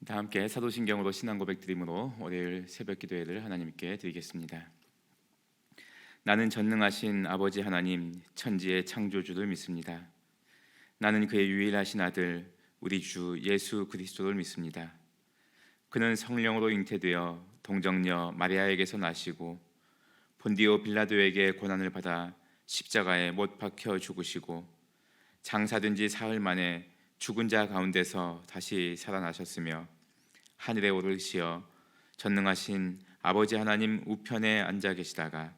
다 함께 사도신경으로 신앙 고백 드림으로 월요일 새벽 기도회를 하나님께 드리겠습니다. 나는 전능하신 아버지 하나님, 천지의 창조주를 믿습니다. 나는 그의 유일하신 아들 우리 주 예수 그리스도를 믿습니다. 그는 성령으로 잉태되어 동정녀 마리아에게서 나시고 본디오 빌라도에게 고난을 받아 십자가에 못 박혀 죽으시고 장사된 지 사흘 만에 죽은 자 가운데서 다시 살아나셨으며 하늘에 오르시어 전능하신 아버지 하나님 우편에 앉아 계시다가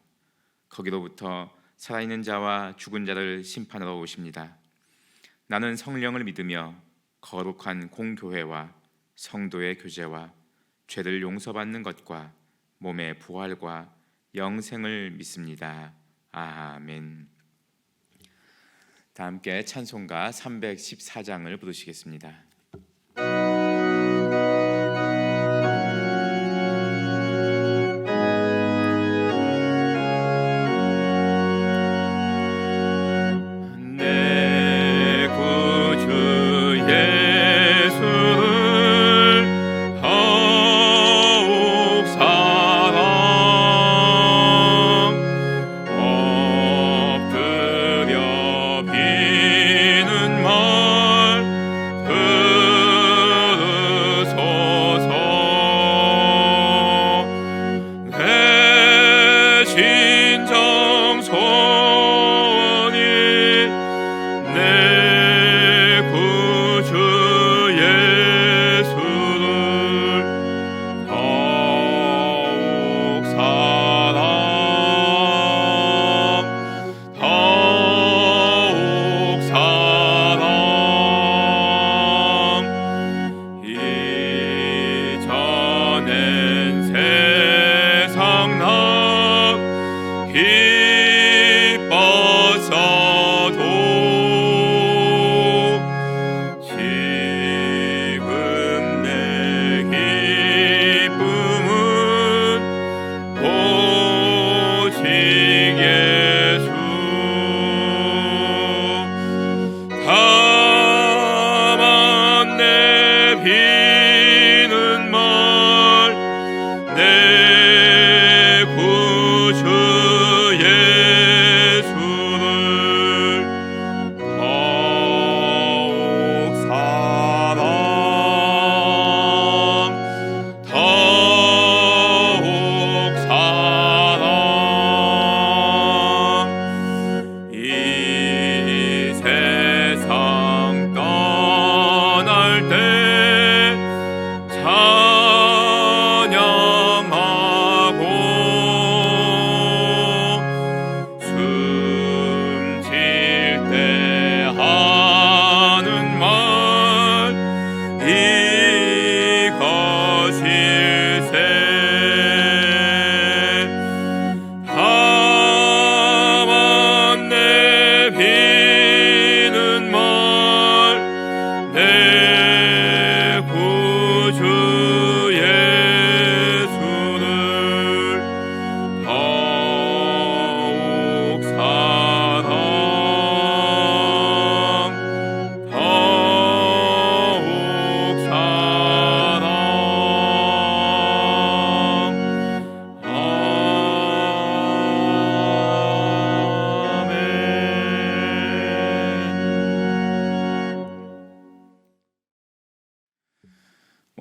거기로부터 살아있는 자와 죽은 자를 심판하러 오십니다. 나는 성령을 믿으며 거룩한 공교회와 성도의 교제와 죄를 용서받는 것과 몸의 부활과 영생을 믿습니다. 아멘. 다 함께 찬송가 314장을 부르시겠습니다.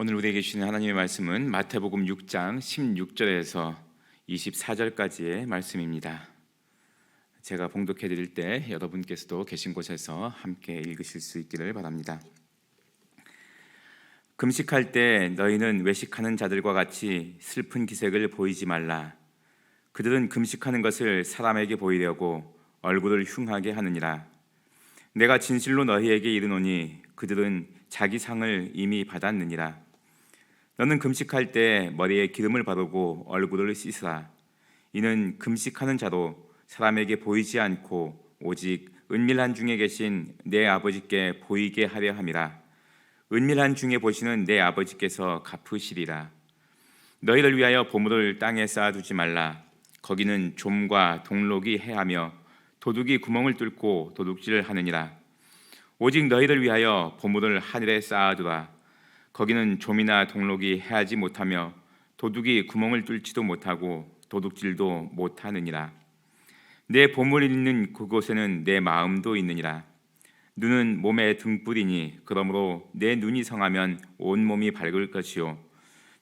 오늘 우리에게 주시는 하나님의 말씀은 마태복음 6장 16절에서 24절까지의 말씀입니다. 제가 봉독해 드릴 때 여러분께서도 계신 곳에서 함께 읽으실 수 있기를 바랍니다. 금식할 때 너희는 외식하는 자들과 같이 슬픈 기색을 보이지 말라. 그들은 금식하는 것을 사람에게 보이려고 얼굴을 흉하게 하느니라. 내가 진실로 너희에게 이르노니 그들은 자기 상을 이미 받았느니라. 너는 금식할 때 머리에 기름을 바르고 얼굴을 씻으라. 이는 금식하는 자도 사람에게 보이지 않고 오직 은밀한 중에 계신 내 아버지께 보이게 하려 함이라. 은밀한 중에 보시는 내 아버지께서 갚으시리라. 너희를 위하여 보물을 땅에 쌓아두지 말라. 거기는 좀과 동록이 해하며 도둑이 구멍을 뚫고 도둑질을 하느니라. 오직 너희를 위하여 보물을 하늘에 쌓아두라. 거기는 좀이나 동록이 해하지 못하며 도둑이 구멍을 뚫지도 못하고 도둑질도 못하느니라. 내 보물이 있는 그곳에는 내 마음도 있느니라. 눈은 몸의 등불이니 그러므로 내 눈이 성하면 온 몸이 밝을 것이요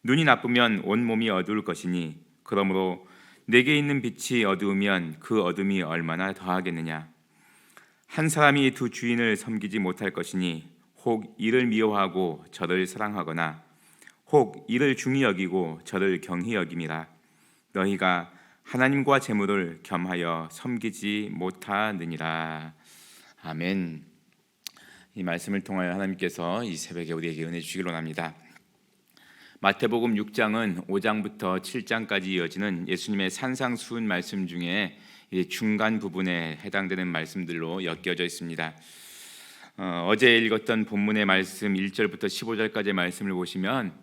눈이 나쁘면 온 몸이 어두울 것이니 그러므로 내게 있는 빛이 어두우면 그 어둠이 얼마나 더하겠느냐. 한 사람이 두 주인을 섬기지 못할 것이니 혹 이를 미워하고 저를 사랑하거나 혹 이를 중히 여기고 저를 경히 여김이라. 너희가 하나님과 재물을 겸하여 섬기지 못하느니라. 아멘. 이 말씀을 통하여 하나님께서 이 새벽에 우리에게 은혜 주시길 원합니다. 마태복음 6장은 5장부터 7장까지 이어지는 예수님의 산상수훈 말씀 중에 중간 부분에 해당되는 말씀들로 엮여져 있습니다. 어제 읽었던 본문의 말씀 1절부터 15절까지의 말씀을 보시면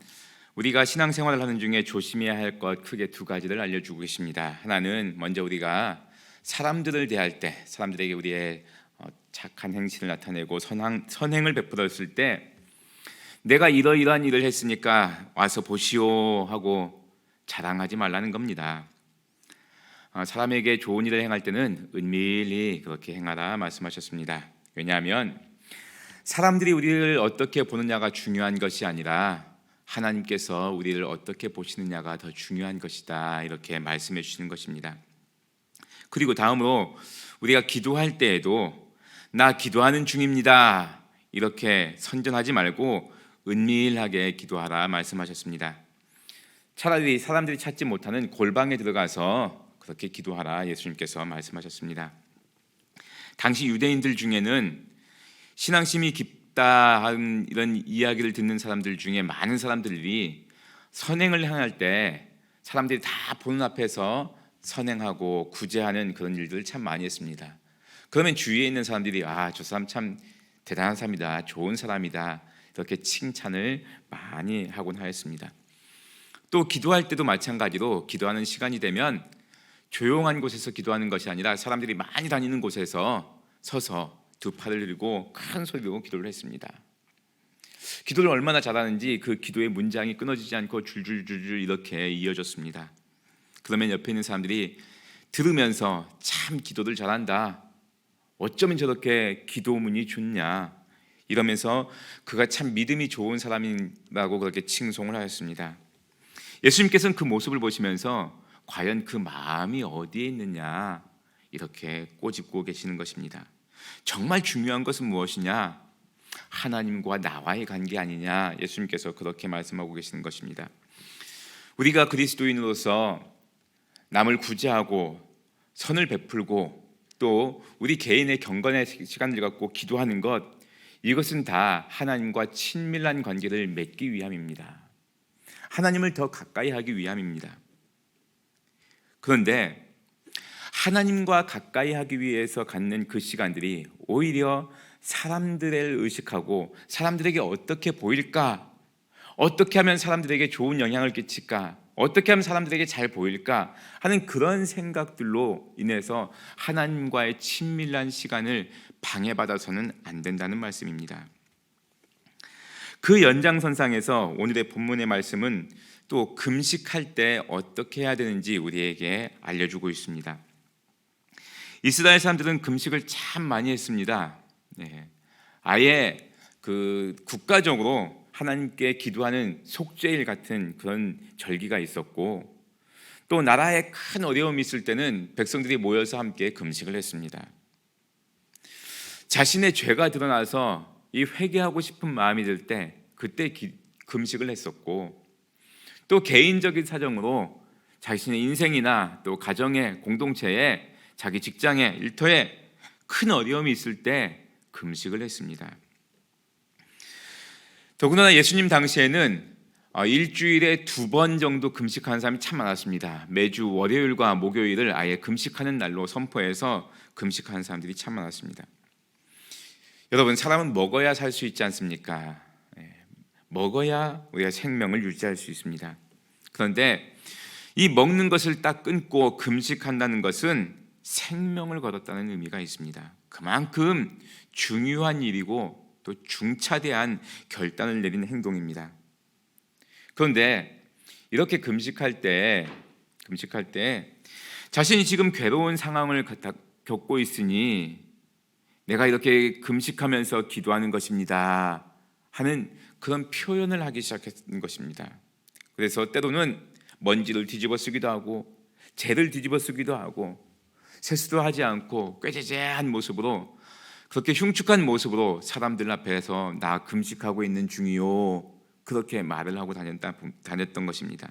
우리가 신앙생활을 하는 중에 조심해야 할 것 크게 두 가지를 알려주고 계십니다. 하나는 먼저 우리가 사람들을 대할 때, 사람들에게 우리의 착한 행실을 나타내고 선행을 베풀었을 때 내가 이러이러한 일을 했으니까 와서 보시오 하고 자랑하지 말라는 겁니다. 사람에게 좋은 일을 행할 때는 은밀히 그렇게 행하라 말씀하셨습니다. 왜냐하면 사람들이 우리를 어떻게 보느냐가 중요한 것이 아니라 하나님께서 우리를 어떻게 보시느냐가 더 중요한 것이다, 이렇게 말씀해 주시는 것입니다. 그리고 다음으로 우리가 기도할 때에도 나 기도하는 중입니다 이렇게 선전하지 말고 은밀하게 기도하라 말씀하셨습니다. 차라리 사람들이 찾지 못하는 골방에 들어가서 그렇게 기도하라 예수님께서 말씀하셨습니다. 당시 유대인들 중에는 신앙심이 깊다 하는 이런 이야기를 듣는 사람들 중에 많은 사람들이 선행을 행할 때 사람들이 다 보는 앞에서 선행하고 구제하는 그런 일들을 참 많이 했습니다. 그러면 주위에 있는 사람들이 저 사람 참 대단한 사람이다, 좋은 사람이다, 이렇게 칭찬을 많이 하곤 하였습니다. 또 기도할 때도 마찬가지로 기도하는 시간이 되면 조용한 곳에서 기도하는 것이 아니라 사람들이 많이 다니는 곳에서 서서 두 팔을 들고 큰 소리로 기도를 했습니다. 기도를 얼마나 잘하는지 그 기도의 문장이 끊어지지 않고 줄줄줄줄 이렇게 이어졌습니다. 그러면 옆에 있는 사람들이 들으면서 참 기도를 잘한다, 어쩌면 저렇게 기도문이 좋냐, 이러면서 그가 참 믿음이 좋은 사람이라고 그렇게 칭송을 하였습니다. 예수님께서는 그 모습을 보시면서 과연 그 마음이 어디에 있느냐 이렇게 꼬집고 계시는 것입니다. 정말 중요한 것은 무엇이냐? 하나님과 나와의 관계 아니냐? 예수님께서 그렇게 말씀하고 계시는 것입니다. 우리가 그리스도인으로서 남을 구제하고 선을 베풀고 또 우리 개인의 경건의 시간을 갖고 기도하는 것, 이것은 다 하나님과 친밀한 관계를 맺기 위함입니다. 하나님을 더 가까이 하기 위함입니다. 그런데 하나님과 가까이 하기 위해서 갖는 그 시간들이 오히려 사람들을 의식하고 사람들에게 어떻게 보일까, 어떻게 하면 사람들에게 좋은 영향을 끼칠까, 어떻게 하면 사람들에게 잘 보일까 하는 그런 생각들로 인해서 하나님과의 친밀한 시간을 방해받아서는 안 된다는 말씀입니다. 그 연장선상에서 오늘의 본문의 말씀은 또 금식할 때 어떻게 해야 되는지 우리에게 알려주고 있습니다. 이스라엘 사람들은 금식을 참 많이 했습니다. 아예 그 국가적으로 하나님께 기도하는 속죄일 같은 그런 절기가 있었고, 또 나라에 큰 어려움이 있을 때는 백성들이 모여서 함께 금식을 했습니다. 자신의 죄가 드러나서 이 회개하고 싶은 마음이 들 때 그때 금식을 했었고, 또 개인적인 사정으로 자신의 인생이나 또 가정의 공동체에 자기 직장에 일터에 큰 어려움이 있을 때 금식을 했습니다. 더구나 예수님 당시에는 일주일에 2번 정도 금식하는 사람이 참 많았습니다. 매주 월요일과 목요일을 아예 금식하는 날로 선포해서 금식하는 사람들이 참 많았습니다. 여러분, 사람은 먹어야 살 수 있지 않습니까? 먹어야 우리가 생명을 유지할 수 있습니다. 그런데 이 먹는 것을 딱 끊고 금식한다는 것은 생명을 걸었다는 의미가 있습니다. 그만큼 중요한 일이고 또 중차대한 결단을 내리는 행동입니다. 그런데 이렇게 금식할 때 자신이 지금 괴로운 상황을 겪고 있으니 내가 이렇게 금식하면서 기도하는 것입니다 하는 그런 표현을 하기 시작했던 것입니다. 그래서 때로는 먼지를 뒤집어 쓰기도 하고 재를 뒤집어 쓰기도 하고 세수도 하지 않고 꾀죄죄한 모습으로, 그렇게 흉측한 모습으로 사람들 앞에서 나 금식하고 있는 중이요, 그렇게 말을 하고 다녔던 것입니다.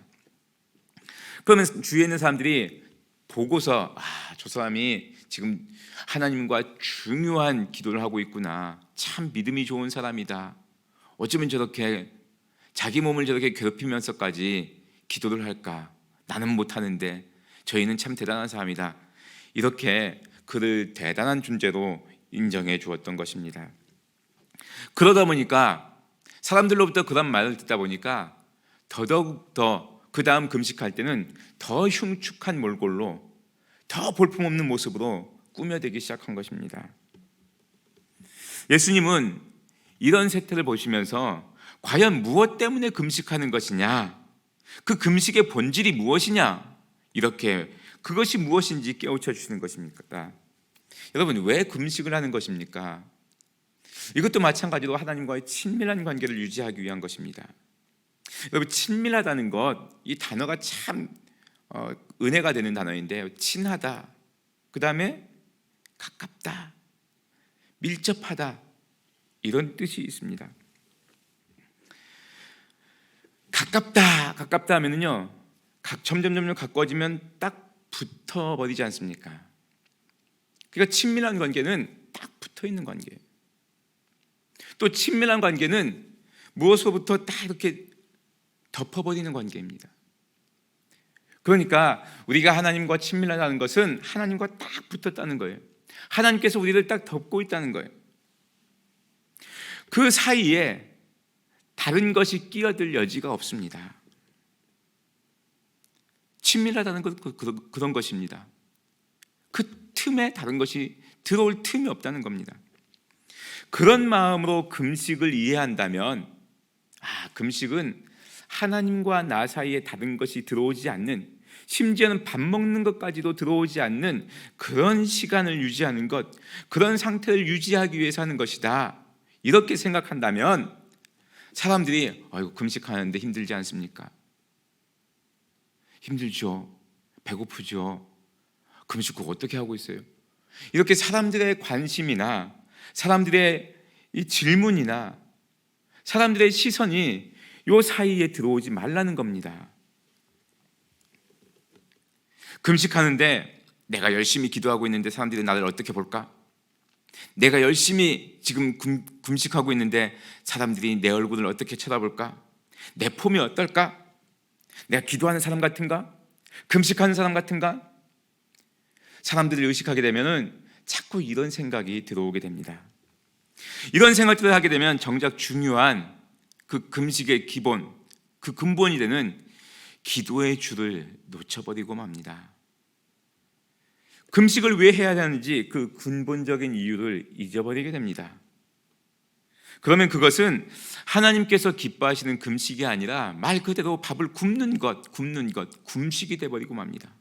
그러면 주위에 있는 사람들이 보고서 저 사람이 지금 하나님과 중요한 기도를 하고 있구나, 참 믿음이 좋은 사람이다, 어쩌면 저렇게 자기 몸을 저렇게 괴롭히면서까지 기도를 할까, 나는 못하는데 저희는 참 대단한 사람이다, 이렇게 그를 대단한 존재로 인정해 주었던 것입니다. 그러다 보니까 사람들로부터 그런 말을 듣다 보니까 더더욱 그 다음 금식할 때는 더 흉측한 몰골로, 더 볼품없는 모습으로 꾸며대기 시작한 것입니다. 예수님은 이런 세태를 보시면서 과연 무엇 때문에 금식하는 것이냐, 그 금식의 본질이 무엇이냐, 이렇게 그것이 무엇인지 깨우쳐 주시는 것입니까? 여러분, 왜 금식을 하는 것입니까? 이것도 마찬가지로 하나님과의 친밀한 관계를 유지하기 위한 것입니다. 여러분, 친밀하다는 것, 이 단어가 참 은혜가 되는 단어인데요. 친하다, 그 다음에 가깝다, 밀접하다, 이런 뜻이 있습니다. 가깝다 하면은요, 점점 가까워지면 딱 붙어버리지 않습니까? 그러니까 친밀한 관계는 딱 붙어 있는 관계예요. 또 친밀한 관계는 무엇으로부터 딱 이렇게 덮어버리는 관계입니다. 그러니까 우리가 하나님과 친밀하다는 것은 하나님과 딱 붙었다는 거예요. 하나님께서 우리를 딱 덮고 있다는 거예요. 그 사이에 다른 것이 끼어들 여지가 없습니다. 친밀하다는 것 그런 것입니다. 그 틈에 다른 것이 들어올 틈이 없다는 겁니다. 그런 마음으로 금식을 이해한다면, 금식은 하나님과 나 사이에 다른 것이 들어오지 않는, 심지어는 밥 먹는 것까지도 들어오지 않는 그런 시간을 유지하는 것, 그런 상태를 유지하기 위해서 하는 것이다, 이렇게 생각한다면 사람들이 금식하는데 힘들지 않습니까? 힘들죠. 배고프죠. 금식 그거 어떻게 하고 있어요? 이렇게 사람들의 관심이나 사람들의 이 질문이나 사람들의 시선이 요 사이에 들어오지 말라는 겁니다. 금식하는데 내가 열심히 기도하고 있는데 사람들이 나를 어떻게 볼까? 내가 열심히 지금 금식하고 있는데 사람들이 내 얼굴을 어떻게 쳐다볼까? 내 폼이 어떨까? 내가 기도하는 사람 같은가? 금식하는 사람 같은가? 사람들을 의식하게 되면은 자꾸 이런 생각이 들어오게 됩니다. 이런 생각들을 하게 되면 정작 중요한 그 금식의 기본, 그 근본이 되는 기도의 줄을 놓쳐버리고 맙니다. 금식을 왜 해야 하는지 그 근본적인 이유를 잊어버리게 됩니다. 그러면 그것은 하나님께서 기뻐하시는 금식이 아니라 말 그대로 밥을 굶는 것, 금식이 되어버리고 맙니다.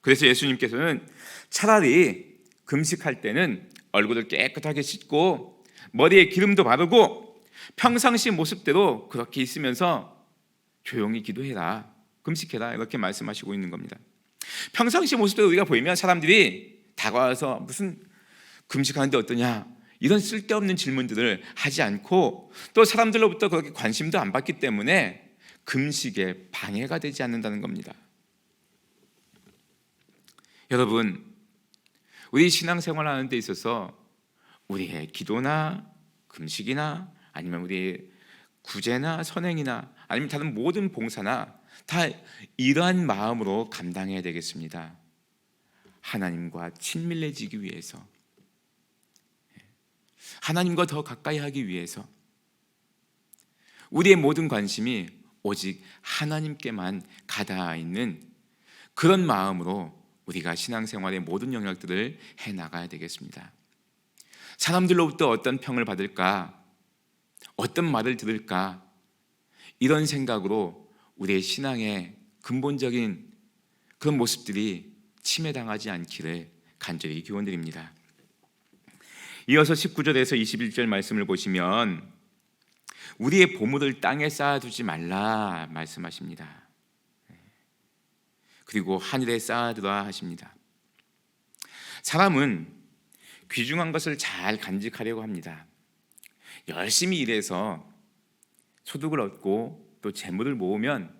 그래서 예수님께서는 차라리 금식할 때는 얼굴을 깨끗하게 씻고 머리에 기름도 바르고 평상시 모습대로 그렇게 있으면서 조용히 기도해라, 금식해라, 이렇게 말씀하시고 있는 겁니다. 평상시 모습대로 우리가 보이면 사람들이 다가와서 무슨 금식하는데 어떠냐, 이런 쓸데없는 질문들을 하지 않고 또 사람들로부터 그렇게 관심도 안 받기 때문에 금식에 방해가 되지 않는다는 겁니다. 여러분, 우리 신앙생활 하는 데 있어서 우리의 기도나 금식이나 아니면 우리의 구제나 선행이나 아니면 다른 모든 봉사나 다 이러한 마음으로 감당해야 되겠습니다. 하나님과 친밀해지기 위해서, 하나님과 더 가까이 하기 위해서 우리의 모든 관심이 오직 하나님께만 가닿아 있는 그런 마음으로 우리가 신앙생활의 모든 영역들을 해나가야 되겠습니다. 사람들로부터 어떤 평을 받을까, 어떤 말을 들을까, 이런 생각으로 우리의 신앙의 근본적인 그런 모습들이 침해당하지 않기를 간절히 기원드립니다. 이어서 19절에서 21절 말씀을 보시면 우리의 보물을 땅에 쌓아두지 말라 말씀하십니다. 그리고 하늘에 쌓아두라 하십니다. 사람은 귀중한 것을 잘 간직하려고 합니다. 열심히 일해서 소득을 얻고 또 재물을 모으면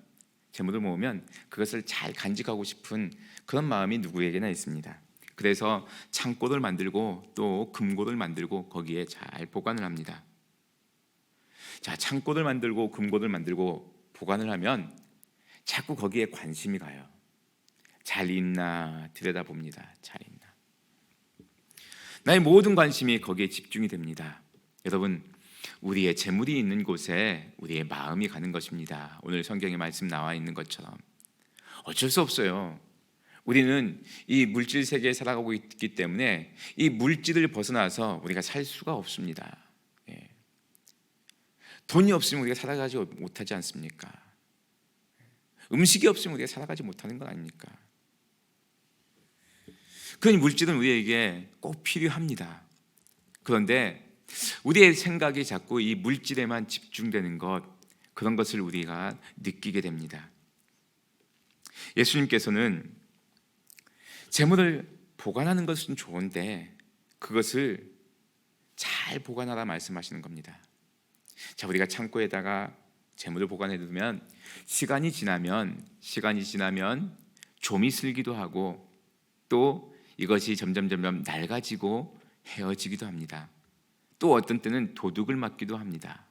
그것을 잘 간직하고 싶은 그런 마음이 누구에게나 있습니다. 그래서 창고를 만들고 또 금고를 만들고 거기에 잘 보관을 합니다. 자, 창고를 만들고 금고를 만들고 보관을 하면 자꾸 거기에 관심이 가요. 잘 있나 들여다봅니다. 잘 있나. 나의 모든 관심이 거기에 집중이 됩니다. 여러분, 우리의 재물이 있는 곳에 우리의 마음이 가는 것입니다. 오늘 성경에 말씀 나와 있는 것처럼 어쩔 수 없어요. 우리는 이 물질 세계에 살아가고 있기 때문에 이 물질을 벗어나서 우리가 살 수가 없습니다. 돈이 없으면 우리가 살아가지 못하지 않습니까? 음식이 없으면 우리가 살아가지 못하는 건 아닙니까? 그런 물질은 우리에게 꼭 필요합니다. 그런데 우리의 생각이 자꾸 이 물질에만 집중되는 것, 그런 것을 우리가 느끼게 됩니다. 예수님께서는 재물을 보관하는 것은 좋은데 그것을 잘 보관하라 말씀하시는 겁니다. 자, 우리가 창고에다가 재물을 보관해 두면 시간이 지나면 좀이 슬기도 하고 또 이것이 점점 낡아지고 헤어지기도 합니다. 또 어떤 때는 도둑을 맞기도 합니다.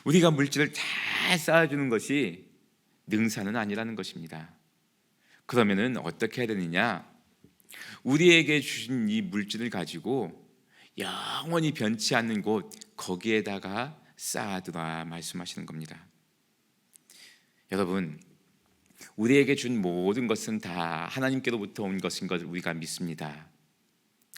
우리가 물질을 잘 쌓아주는 것이 능사는 아니라는 것입니다. 그러면은 어떻게 해야 되느냐? 우리에게 주신 이 물질을 가지고 영원히 변치 않는 곳, 거기에다가 쌓아두라 말씀하시는 겁니다. 여러분, 우리에게 준 모든 것은 다 하나님께로부터 온 것인 것을 우리가 믿습니다.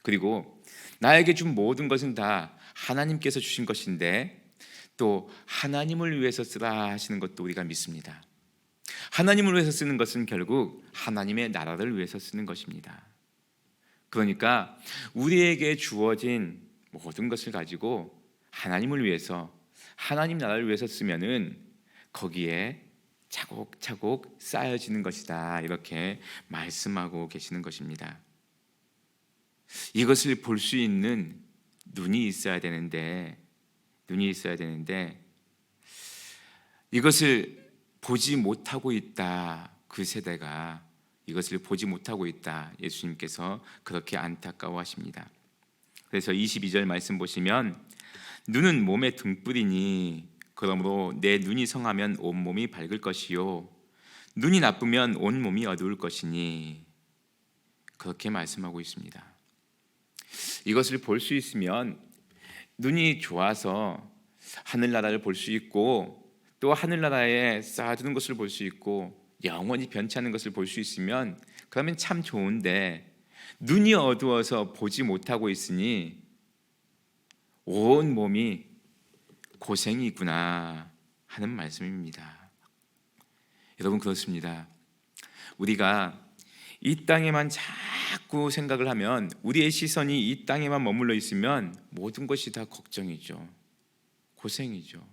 그리고 나에게 준 모든 것은 다 하나님께서 주신 것인데 또 하나님을 위해서 쓰라 하시는 것도 우리가 믿습니다. 하나님을 위해서 쓰는 것은 결국 하나님의 나라를 위해서 쓰는 것입니다. 그러니까 우리에게 주어진 모든 것을 가지고 하나님을 위해서, 하나님 나라를 위해서 쓰면은 거기에 차곡차곡 쌓여지는 것이다, 이렇게 말씀하고 계시는 것입니다. 이것을 볼 수 있는 눈이 있어야 되는데 이것을 보지 못하고 있다. 그 세대가 이것을 보지 못하고 있다. 예수님께서 그렇게 안타까워하십니다. 그래서 22절 말씀 보시면 눈은 몸의 등불이니 그러므로 내 눈이 성하면 온몸이 밝을 것이요 눈이 나쁘면 온몸이 어두울 것이니, 그렇게 말씀하고 있습니다. 이것을 볼 수 있으면 눈이 좋아서 하늘나라를 볼 수 있고 또 하늘나라에 쌓아두는 것을 볼 수 있고 영원히 변치 않는 것을 볼 수 있으면 그러면 참 좋은데, 눈이 어두워서 보지 못하고 있으니 온 몸이 고생이구나 하는 말씀입니다. 여러분, 그렇습니다. 우리가 이 땅에만 자꾸 생각을 하면, 우리의 시선이 이 땅에만 머물러 있으면 모든 것이 다 걱정이죠. 고생이죠.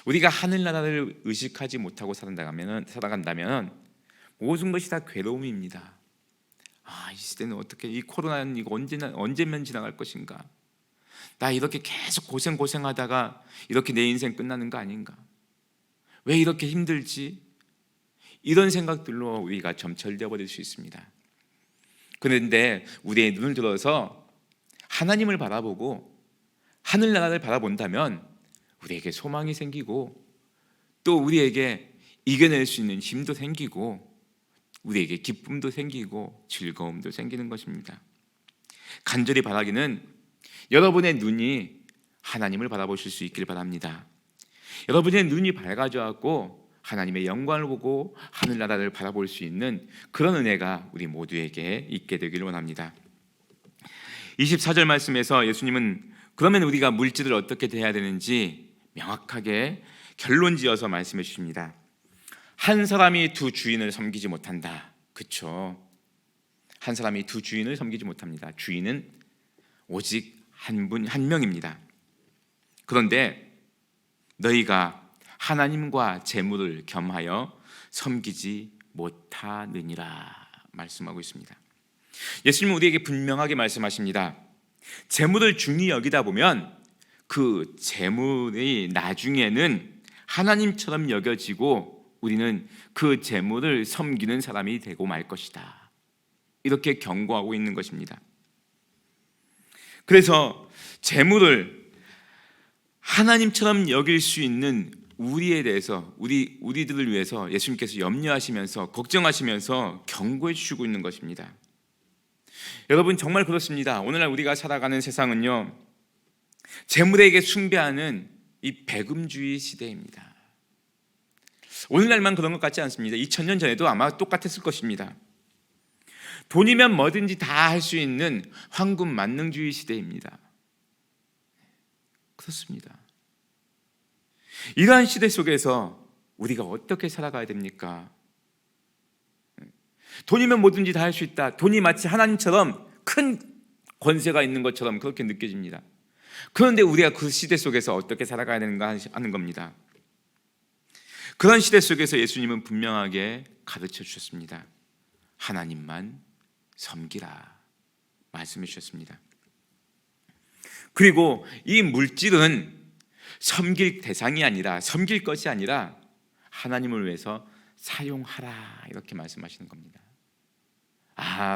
우리가 하늘나라를 의식하지 못하고 살아간다면 모든 것이 다 괴로움입니다. 이 시대는 어떻게, 이 코로나는 이거 언제면 지나갈 것인가? 나 이렇게 계속 고생하다가 이렇게 내 인생 끝나는 거 아닌가? 왜 이렇게 힘들지? 이런 생각들로 우리가 점철되어 버릴 수 있습니다. 그런데 우리의 눈을 들어서 하나님을 바라보고 하늘나라를 바라본다면 우리에게 소망이 생기고 또 우리에게 이겨낼 수 있는 힘도 생기고 우리에게 기쁨도 생기고 즐거움도 생기는 것입니다. 간절히 바라기는 여러분의 눈이 하나님을 바라보실 수 있길 바랍니다. 여러분의 눈이 밝아져갖고 하나님의 영광을 보고 하늘나라를 바라볼 수 있는 그런 은혜가 우리 모두에게 있게 되기를 원합니다. 24절 말씀에서 예수님은 그러면 우리가 물질을 어떻게 대해야 되는지 명확하게 결론지어서 말씀해 주십니다. 한 사람이 두 주인을 섬기지 못한다. 그렇죠? 한 사람이 두 주인을 섬기지 못합니다. 주인은 오직 한 명입니다. 그런데 너희가 하나님과 재물을 겸하여 섬기지 못하느니라 말씀하고 있습니다. 예수님은 우리에게 분명하게 말씀하십니다. 재물을 중히 여기다 보면 그 재물이 나중에는 하나님처럼 여겨지고 우리는 그 재물을 섬기는 사람이 되고 말 것이다. 이렇게 경고하고 있는 것입니다. 그래서 재물을 하나님처럼 여길 수 있는 우리에 대해서 우리들을 위해서 예수님께서 염려하시면서 걱정하시면서 경고해 주시고 있는 것입니다. 여러분 정말 그렇습니다. 오늘날 우리가 살아가는 세상은요, 재물에게 숭배하는 이 배금주의 시대입니다. 오늘날만 그런 것 같지 않습니다. 2000년 전에도 아마 똑같았을 것입니다. 돈이면 뭐든지 다 할 수 있는 황금 만능주의 시대입니다. 그렇습니다. 이러한 시대 속에서 우리가 어떻게 살아가야 됩니까? 돈이면 뭐든지 다 할 수 있다. 돈이 마치 하나님처럼 큰 권세가 있는 것처럼 그렇게 느껴집니다. 그런데 우리가 그 시대 속에서 어떻게 살아가야 되는가 하는 겁니다. 그런 시대 속에서 예수님은 분명하게 가르쳐 주셨습니다. 하나님만 섬기라 말씀해 주셨습니다. 그리고 이 물질은 섬길 대상이 아니라, 섬길 것이 아니라 하나님을 위해서 사용하라 이렇게 말씀하시는 겁니다.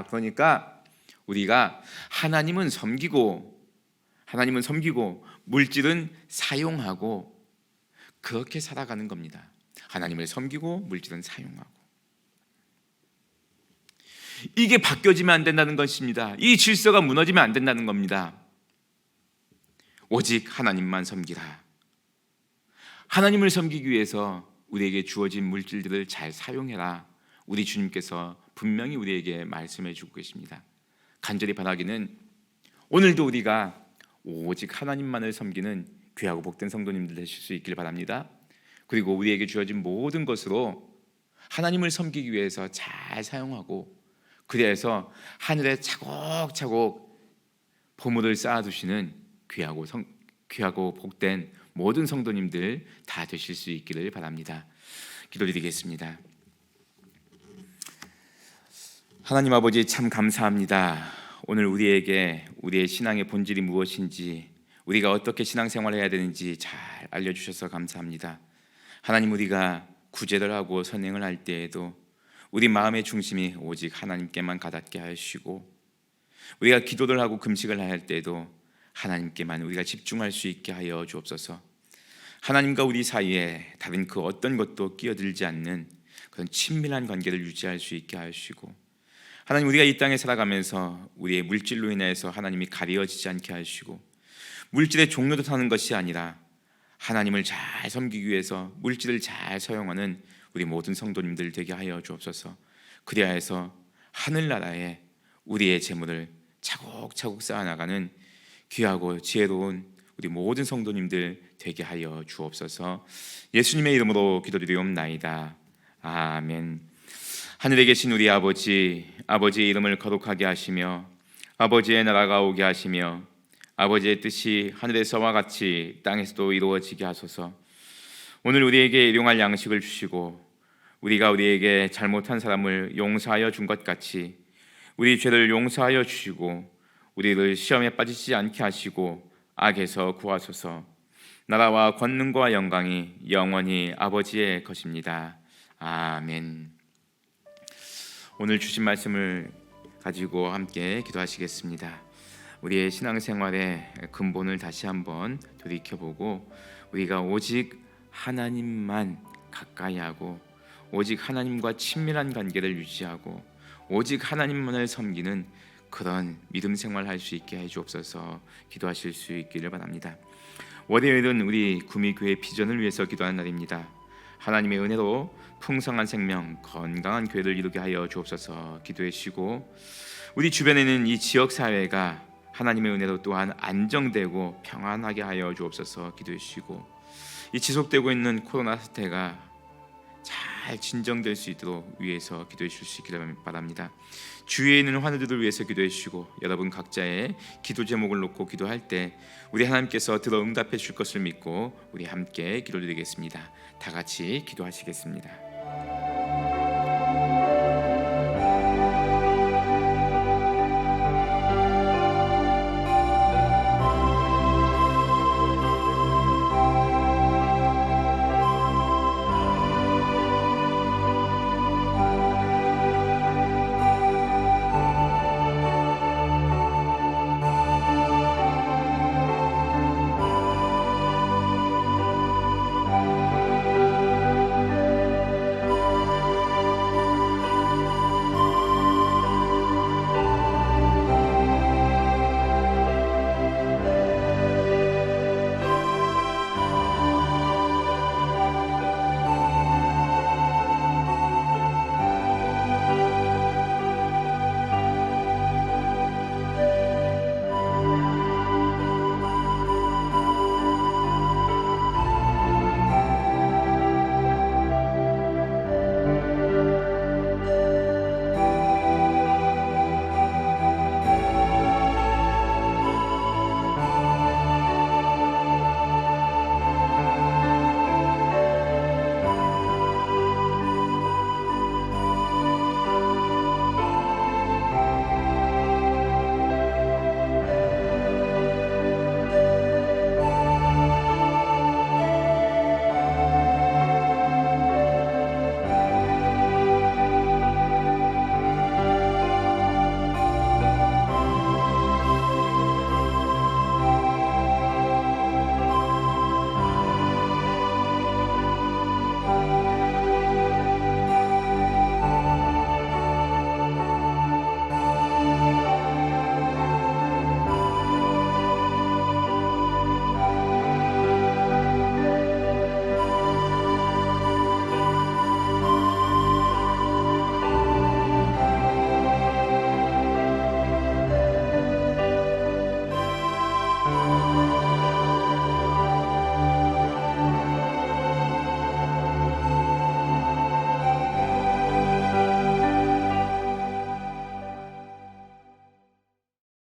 그러니까 우리가 하나님은 섬기고 물질은 사용하고 그렇게 살아가는 겁니다. 하나님을 섬기고 물질은 사용하고. 이게 바뀌어지면 안 된다는 것입니다. 이 질서가 무너지면 안 된다는 겁니다. 오직 하나님만 섬기라. 하나님을 섬기기 위해서 우리에게 주어진 물질들을 잘 사용해라. 우리 주님께서 분명히 우리에게 말씀해 주고 계십니다. 간절히 바라기는 오늘도 우리가 오직 하나님만을 섬기는 귀하고 복된 성도님들 되실 수 있길 바랍니다. 그리고 우리에게 주어진 모든 것으로 하나님을 섬기기 위해서 잘 사용하고, 그래서 하늘에 차곡차곡 보물을 쌓아두시는 귀하고 복된 모든 성도님들 다 되실 수 있기를 바랍니다. 기도드리겠습니다. 하나님 아버지 참 감사합니다. 오늘 우리에게 우리의 신앙의 본질이 무엇인지, 우리가 어떻게 신앙생활을 해야 되는지 잘 알려주셔서 감사합니다. 하나님, 우리가 구제를 하고 선행을 할 때에도 우리 마음의 중심이 오직 하나님께만 가닿게 하시고, 우리가 기도를 하고 금식을 할 때에도 하나님께만 우리가 집중할 수 있게 하여 주옵소서. 하나님과 우리 사이에 다른 그 어떤 것도 끼어들지 않는 그런 친밀한 관계를 유지할 수 있게 하시고, 하나님, 우리가 이 땅에 살아가면서 우리의 물질로 인해서 하나님이 가려지지 않게 하시고, 물질의 종로도 타는 것이 아니라 하나님을 잘 섬기기 위해서 물질을 잘 사용하는 우리 모든 성도님들 되게 하여 주옵소서. 그리하여 해서 하늘나라에 우리의 재물을 차곡차곡 쌓아나가는 귀하고 지혜로운 우리 모든 성도님들 되게 하여 주옵소서. 예수님의 이름으로 기도드리옵나이다. 아멘. 하늘에 계신 우리 아버지, 아버지의 이름을 거룩하게 하시며 아버지의 나라가 오게 하시며 아버지의 뜻이 하늘에서와 같이 땅에서도 이루어지게 하소서. 오늘 우리에게 일용할 양식을 주시고, 우리가 우리에게 잘못한 사람을 용서하여 준 것 같이 우리 죄를 용서하여 주시고, 우리를 시험에 빠지지 않게 하시고 악에서 구하소서. 나라와 권능과 영광이 영원히 아버지의 것입니다. 아멘. 오늘 주신 말씀을 가지고 함께 기도하시겠습니다. 우리의 신앙생활의 근본을 다시 한번 돌이켜보고, 우리가 오직 하나님만 가까이 하고 오직 하나님과 친밀한 관계를 유지하고 오직 하나님만을 섬기는 그런 믿음 생활을 할 수 있게 해주옵소서. 기도하실 수 있기를 바랍니다. 월요일은 우리 구미교회 비전을 위해서 기도하는 날입니다. 하나님의 은혜로 풍성한 생명, 건강한 교회를 이루게 하여 주옵소서. 기도해 주시고, 우리 주변에는 이 지역사회가 하나님의 은혜로 또한 안정되고 평안하게 하여 주옵소서 기도해 주시고, 이 지속되고 있는 코로나 사태가 잘 진정될 수 있도록 위해서 기도해 주실 수 있기를 바랍니다. 주위에 있는 환우들을 위해서 기도해 주시고, 여러분 각자의 기도 제목을 놓고 기도할 때 우리 하나님께서 들어 응답해 주실 것을 믿고 우리 함께 기도드리겠습니다. 다 같이 기도하시겠습니다.